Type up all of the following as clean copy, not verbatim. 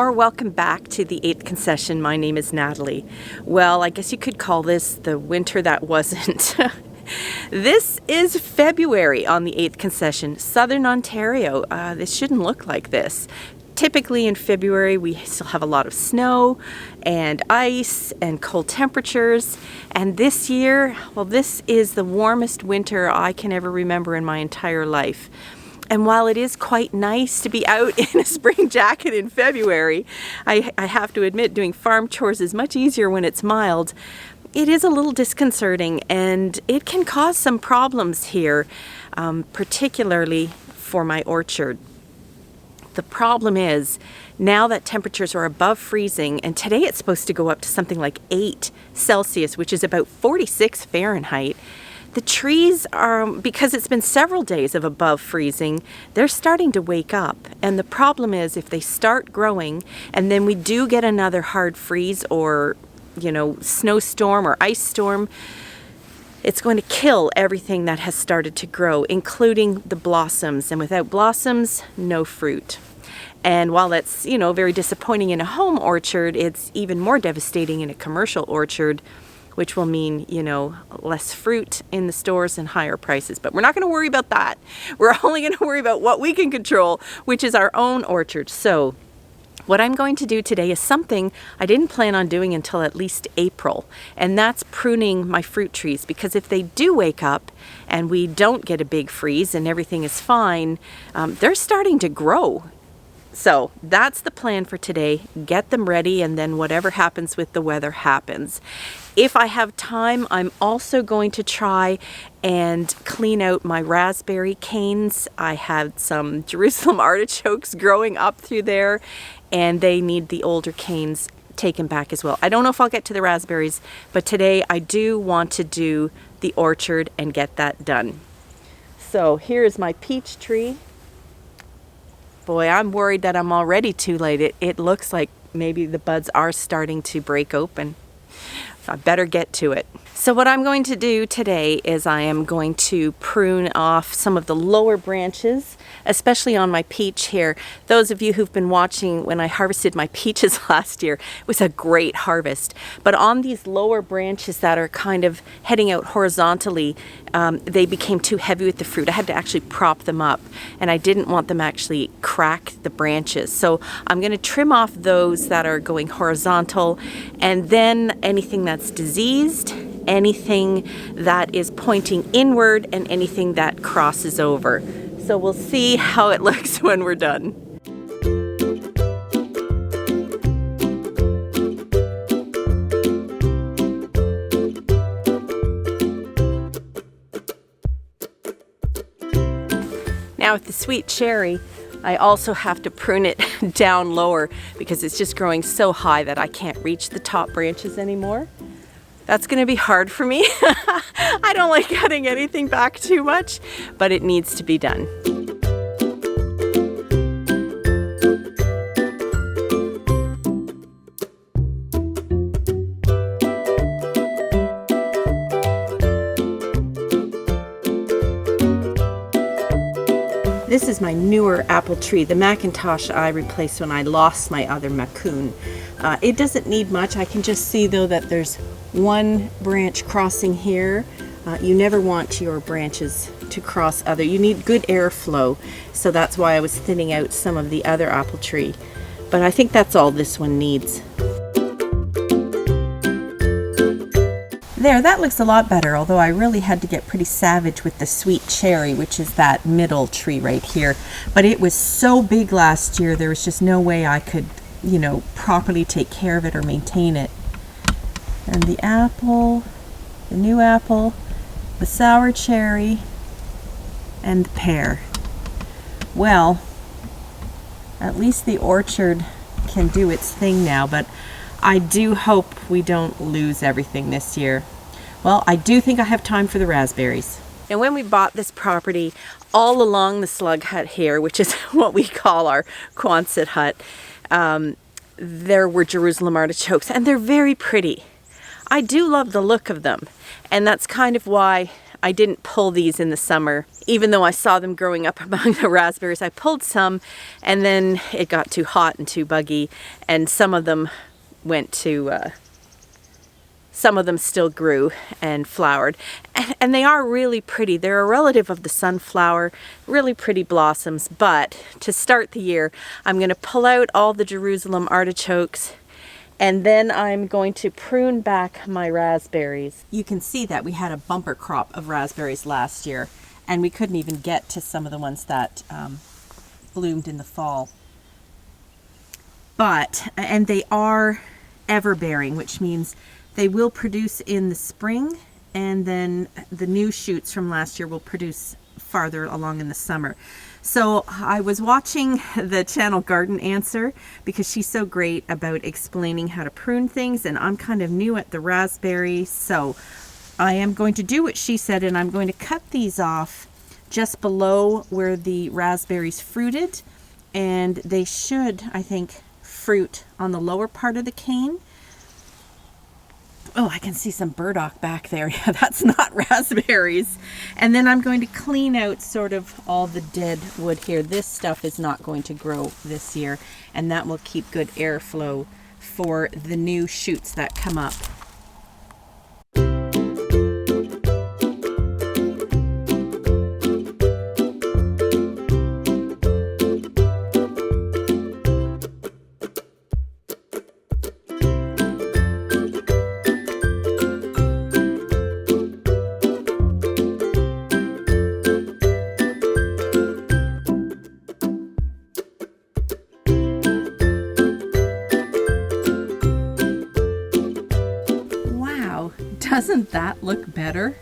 or welcome back to the 8th concession. My name is Natalie. Well, I guess you could call this the winter that wasn't. This is February on the 8th concession, Southern Ontario. This shouldn't look like this. Typically in February we still have a lot of snow and ice and cold temperatures, and this year, well, this is the warmest winter I can ever remember in my entire life. And while it is quite nice to be out in a spring jacket in February, I have to admit doing farm chores is much easier when it's mild. It is a little disconcerting and it can cause some problems here, particularly for my orchard. The problem is, now that temperatures are above freezing, and today it's supposed to go up to something like 8 Celsius, which is about 46 Fahrenheit, the trees are, because it's been several days of above freezing, they're starting to wake up. And the problem is, if they start growing, and then we do get another hard freeze or, snowstorm or ice storm, it's going to kill everything that has started to grow, including the blossoms. And without blossoms, no fruit. And while that's, very disappointing in a home orchard, it's even more devastating in a commercial orchard, which will mean, less fruit in the stores and higher prices. But we're not going to worry about that. We're only going to worry about what we can control, which is our own orchard. So what I'm going to do today is something I didn't plan on doing until at least April, and that's pruning my fruit trees, because if they do wake up and we don't get a big freeze and everything is fine, they're starting to grow. So that's the plan for today. Get them ready, and then whatever happens with the weather happens. If I have time, I'm also going to try and clean out my raspberry canes. I had some Jerusalem artichokes growing up through there, and they need the older canes taken back as well. I don't know if I'll get to the raspberries, but today I do want to do the orchard and get that done. So here's my peach tree. Boy, I'm worried that I'm already too late. It looks like maybe the buds are starting to break open. I better get to it. So what I'm going to do today is I am going to prune off some of the lower branches, especially on my peach here. Those of you who've been watching when I harvested my peaches last year, it was a great harvest. But on these lower branches that are kind of heading out horizontally, they became too heavy with the fruit. I had to actually prop them up, and I didn't want them actually crack the branches. So I'm going to trim off those that are going horizontal, and then anything that's diseased, anything that is pointing inward, and anything that crosses over. So we'll see how it looks when we're done. Now with the sweet cherry, I also have to prune it down lower because it's just growing so high that I can't reach the top branches anymore. That's going to be hard for me. I don't like cutting anything back too much, but it needs to be done. This is my newer apple tree, the Macintosh I replaced when I lost my other Macoun. It doesn't need much. I can just see though that there's one branch crossing here. You never want your branches to cross other. You need good airflow, so that's why I was thinning out some of the other apple tree. But I think that's all this one needs. There, that looks a lot better, although I really had to get pretty savage with the sweet cherry, which is that middle tree right here. But it was so big last year, there was just no way I could, properly take care of it or maintain it. And the apple, the new apple, the sour cherry, and the pear. Well, at least the orchard can do its thing now, but I do hope we don't lose everything this year. Well, I do think I have time for the raspberries. And when we bought this property, all along the slug hut here, which is what we call our Quonset hut, there were Jerusalem artichokes, and they're very pretty. I do love the look of them, and that's kind of why I didn't pull these in the summer. Even though I saw them growing up among the raspberries, I pulled some, and then it got too hot and too buggy, and some of them went to, some of them still grew and flowered. And they are really pretty. They're a relative of the sunflower, really pretty blossoms. But to start the year, I'm going to pull out all the Jerusalem artichokes, and then I'm going to prune back my raspberries. You can see that we had a bumper crop of raspberries last year, and we couldn't even get to some of the ones that bloomed in the fall. And they are ever-bearing, which means they will produce in the spring, and then the new shoots from last year will produce farther along in the summer. So I was watching the channel Garden Answer because she's so great about explaining how to prune things, and I'm kind of new at the raspberry, so I am going to do what she said, and I'm going to cut these off just below where the raspberries fruited, and they should, I think, fruit on the lower part of the cane. Oh, I can see some burdock back there. Yeah, that's not raspberries. And then I'm going to clean out sort of all the dead wood here. This stuff is not going to grow this year, and that will keep good airflow for the new shoots that come up. Doesn't that look better?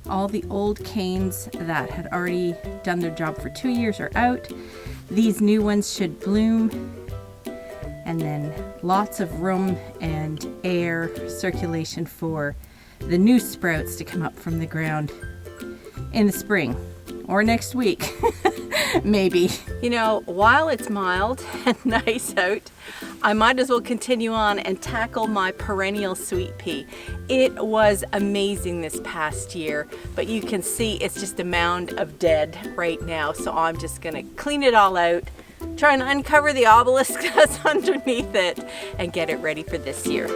All the old canes that had already done their job for 2 years are out. These new ones should bloom, and then lots of room and air circulation for the new sprouts to come up from the ground in the spring or next week. Maybe. You know, while it's mild and nice out, I might as well continue on and tackle my perennial sweet pea. It was amazing this past year, but you can see it's just a mound of dead right now. So I'm just gonna clean it all out, try and uncover the obelisk that's underneath it, and get it ready for this year.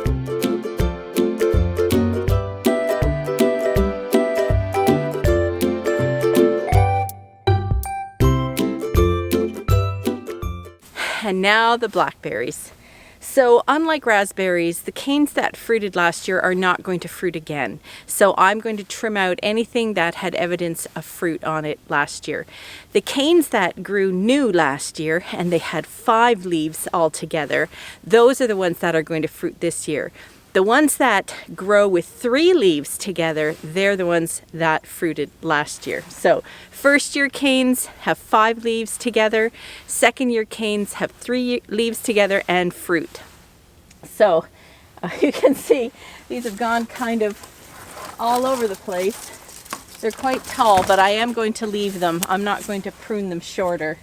And now the blackberries. So unlike raspberries, the canes that fruited last year are not going to fruit again. So I'm going to trim out anything that had evidence of fruit on it last year. The canes that grew new last year, and they had 5 leaves altogether, those are the ones that are going to fruit this year. The ones that grow with 3 leaves together, they're the ones that fruited last year. So first year canes have 5 leaves together, second year canes have 3 leaves together and fruit. So you can see these have gone kind of all over the place. They're quite tall, but I am going to leave them. I'm not going to prune them shorter.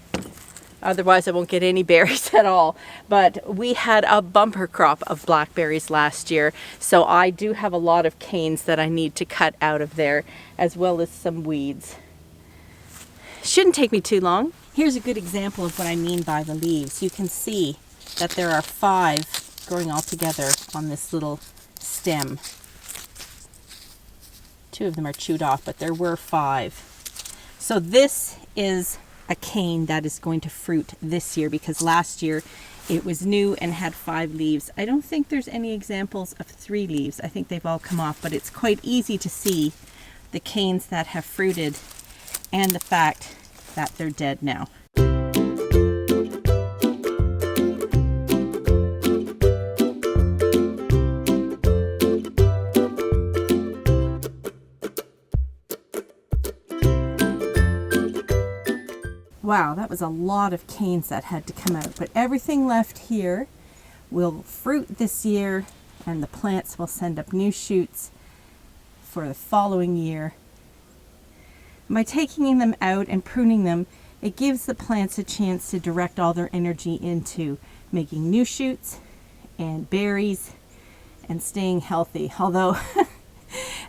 Otherwise I won't get any berries at all. But we had a bumper crop of blackberries last year, so I do have a lot of canes that I need to cut out of there, as well as some weeds. Shouldn't take me too long. Here's a good example of what I mean by the leaves. You can see that there are 5 growing all together on this little stem. 2 of them are chewed off, but there were 5. So this is a cane that is going to fruit this year, because last year it was new and had 5 leaves. I don't think there's any examples of 3 leaves. I think they've all come off, but it's quite easy to see the canes that have fruited and the fact that they're dead now. Wow, that was a lot of canes that had to come out, but everything left here will fruit this year, and the plants will send up new shoots for the following year. By taking them out and pruning them, it gives the plants a chance to direct all their energy into making new shoots and berries and staying healthy. Although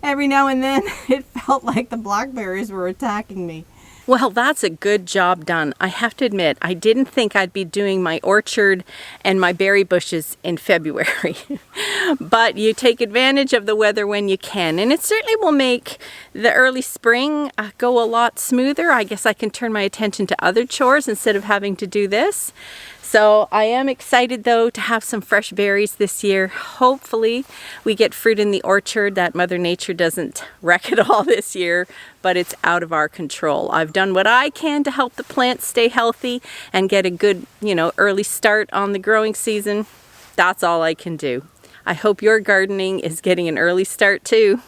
every now and then it felt like the blackberries were attacking me. Well, that's a good job done. I have to admit, I didn't think I'd be doing my orchard and my berry bushes in February. But you take advantage of the weather when you can, and it certainly will make the early spring go a lot smoother. I guess I can turn my attention to other chores instead of having to do this. So I am excited though to have some fresh berries this year. Hopefully we get fruit in the orchard, that Mother Nature doesn't wreck it all this year, but it's out of our control. I've done what I can to help the plants stay healthy and get a good, early start on the growing season. That's all I can do. I hope your gardening is getting an early start too.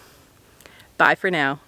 Bye for now.